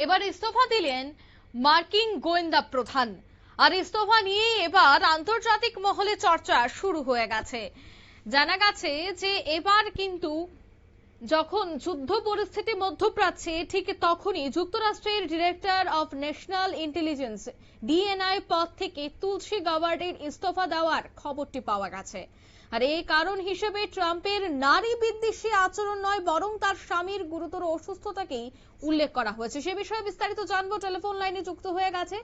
এবার ইস্তফা দিলেন মার্কিন গোয়েন্দা প্রধান। আর ইস্তফা নিয়ে এবার আন্তর্জাতিক মহলে চর্চা শুরু হয়ে গেছে। জানা গেছে যে এবার কিন্তু যখন যুদ্ধ পরিস্থিতি মধ্যপ্রাচ্যে, ঠিক তখনই যুক্তরাষ্ট্রের director of national intelligence DNI পদ থেকে তুলসী গাবার্ডের ইস্তফা দেওয়ার খবরটি পাওয়া গেছে। আর এই কারণ হিসেবে ট্রাম্পের নারী বিদ্বেষী আচরণ নয়, বরং তার স্বামীর গুরুতর অসুস্থতাকেই উল্লেখ করা হয়েছে। সে বিষয়ে বিস্তারিত জানবো। টেলিফোন লাইনে যুক্ত হয়ে গেছে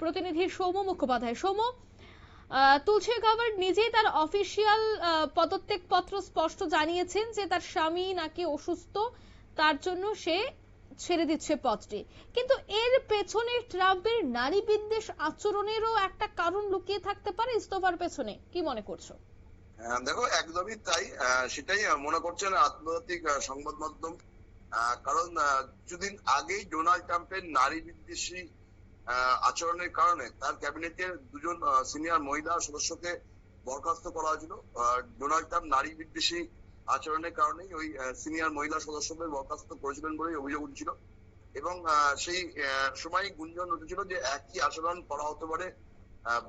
প্রতিনিধি সৌম্য মুখোপাধ্যায়। সৌম্য, তুলসী গাবার্ড নিজেই তার অফিসিয়াল পদত্যাগ পত্র স্পষ্ট জানিয়েছেন যে তার স্বামী নাকি অসুস্থ, তার জন্য সে ছেড়ে দিচ্ছে পদটি। কিন্তু এর পেছনে ট্রাম্পের নারী বিদ্বেষ আচরণেরও একটা কারণ লুকিয়ে থাকতে পারে ইস্তফার পেছনে, কি মনে করছো? দেখো, একদমই তাই। সেটাই মনে করছেন আন্তর্জাতিক সংবাদ মাধ্যম। কারণ কিছুদিন আগেই ডোনাল্ড ট্রাম্পের নারী বিদ্বেষী আচরণের কারণে তার ক্যাবিনেটের দুজন সিনিয়র মহিলা সদস্যকে বরখাস্ত করা হয়েছিল। ডোনাল্ড ট্রাম্প নারী বিদ্বেষী আচরণের কারণেই ওই সিনিয়র মহিলা সদস্যদের বরখাস্ত করেছিলেন বলেই অভিযোগ উঠেছিল। এবং সেই সময় গুঞ্জন উঠেছিল যে একই আচরণ করা হতে পারে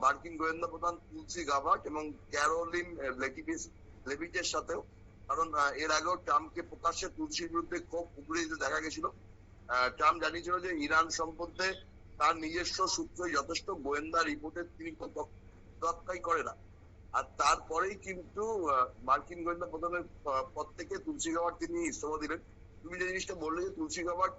মার্কিন গোয়েন্দা প্রধান তুলসী গাবার্ড এবং ক্যারোলিন লেভিটের সাথেও। কারণ এর আগেও ট্রাম্পকে প্রকাশ্যে তুলসীর বিরুদ্ধে ক্ষোভ উগড়ে দিতে দেখা গেছিল। ট্রাম্প জানিয়েছিল যে ইরান সম্বন্ধে তার নিজস্ব সূত্রে যথেষ্ট গোয়েন্দা রিপোর্টের তিনি তোয়াক্কাই করে না। আর তারপরেই কিন্তু মার্কিন গোয়েন্দা প্রধানের পদ থেকে তুলসী গাবার্ড তিনি ইস্তফা দিলেন। তুমি যে জিনিসটা বললে যে তুলসী গাবার্ড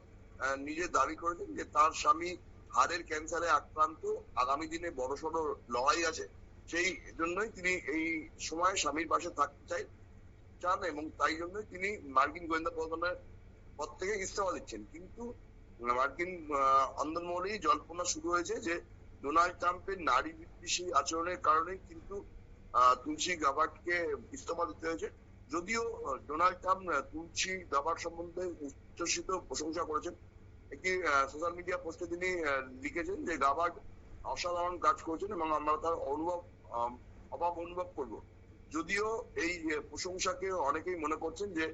নিজে দাবি করেছেন যে তার স্বামী হাড়ের ক্যান্সারে আক্রান্ত, আগামী দিনে বড়সড় লড়াই আছে, সেই জন্যই তিনি এই সময় স্বামীর পাশে থাকতে চান এবং তাই জন্যই তিনি মার্কিন গোয়েন্দা প্রধানের পদ থেকে ইস্তফা দিচ্ছেন। কিন্তু মার্কিন অন্দরমহলেই জল্পনা শুরু হয়েছে যে ডোনাল্ড ট্রাম্পের নারী বিদ্বেষী আচরণের কারণেই কিন্তু তুলসী গাবার্ডকে ইস্তফা দিতে হয়েছে। যদিও ডোনাল্ড ট্রাম্প তুলসী গাবার্ড সম্বন্ধে উচ্ছ্বসিত প্রশংসা করেছেন। একটি সোশ্যাল মিডিয়া পোস্টে তিনি লিখেছেন যে গাবার্ড অসাধারণ কাজ করেছেন এবং আমরা তার অভাব অনুভব করব। যদিও এই প্রশংসাকে অনেকেই মনে করছেন যে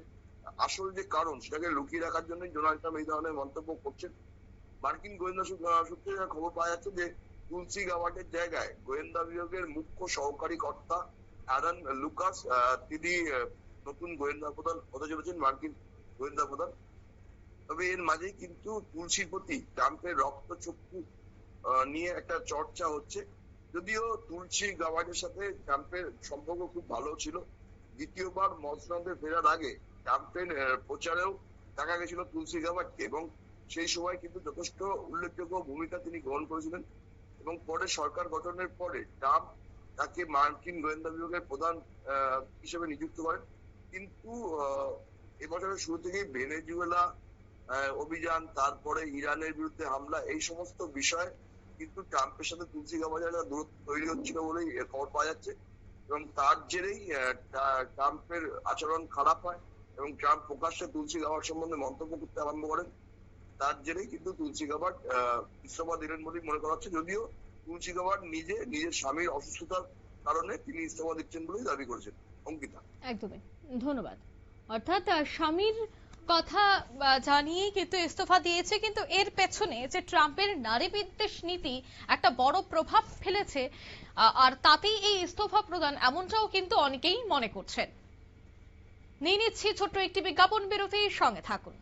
আসল যে কারণ সেটাকে লুকিয়ে রাখার জন্য ডোনাল্ড ট্রাম্প এই ধরনের মন্তব্য করছেন। মার্কিন গোয়েন্দা সূত্রে খবর পাওয়া যাচ্ছে যে তুলসী গাবার্ডের জায়গায় গোয়েন্দা বিভাগের মুখ্য সহকারী কর্তা অ্যারন লুকাস তিনি নতুন গোয়েন্দা প্রধান হতে চলেছেন, মার্কিন গোয়েন্দা প্রধান। তবে এর মাঝেই কিন্তু তুলসীর প্রতি ট্রাম্পের রক্তচক্ষু নিয়ে একটা চর্চা হচ্ছে। যদিও তুলসী গাবার্ডের সাথে ট্রাম্পের সম্পর্ক খুব ভালো ছিল। দ্বিতীয়বার মসনদে ফেরার আগে ট্রাম্পের প্রচারেও দেখা গেছিল তুলসী গাবার্ডকে এবং সেই সময় কিন্তু যথেষ্ট উল্লেখযোগ্য ভূমিকা তিনি গ্রহণ করেছিলেন। এবং পরে সরকার গঠনের পরে ট্রাম্প তাকে মার্কিন গোয়েন্দা বিভাগের প্রধান হিসেবে নিযুক্ত করেন। কিন্তু এবছরের শুরু থেকেই ভেনেজুয়েলা অভিযান, তারপরে ইরানের বিরুদ্ধে হামলা, এই সমস্ত বিষয়ে কিন্তু ট্রাম্পের সাথে তুলসী গাবার্ডের দূরত্ব তৈরি হচ্ছিল বলেই খবর পাওয়া যাচ্ছে। এবং তার জেরেই ট্রাম্পের আচরণ খারাপ হয় এবং ট্রাম্প প্রকাশ্যে তুলসী গাবার্ড সম্বন্ধে মন্তব্য করতে আরম্ভ করেন। তার জেরেই কিন্তু তুলসী গাবার্ড ইস্তফা দিলেন বলেই মনে করা হচ্ছে। যদিও তুলসী গাবার্ড নিজের স্বামীর অসুস্থতার কারণে তিনি ইস্তফা দিচ্ছেন বলেই দাবি করেছেন। অঙ্কিতা, একদমই ধন্যবাদ। অর্থাৎ স্বামীর কথা জানিয়ে কিন্তু ইস্তফা দিয়েছে, কিন্তু এর পেছনে যে ট্রাম্পের নারী বিদ্বেষ নীতি একটা বড় প্রভাব ফেলেছে আর তাতেই এই ইস্তফা প্রদান, এমনটাও কিন্তু অনেকেই মনে করছেন। নিয়ে নিচ্ছি ছোট্ট একটি বিজ্ঞাপন বিরতির সঙ্গে থাকুন।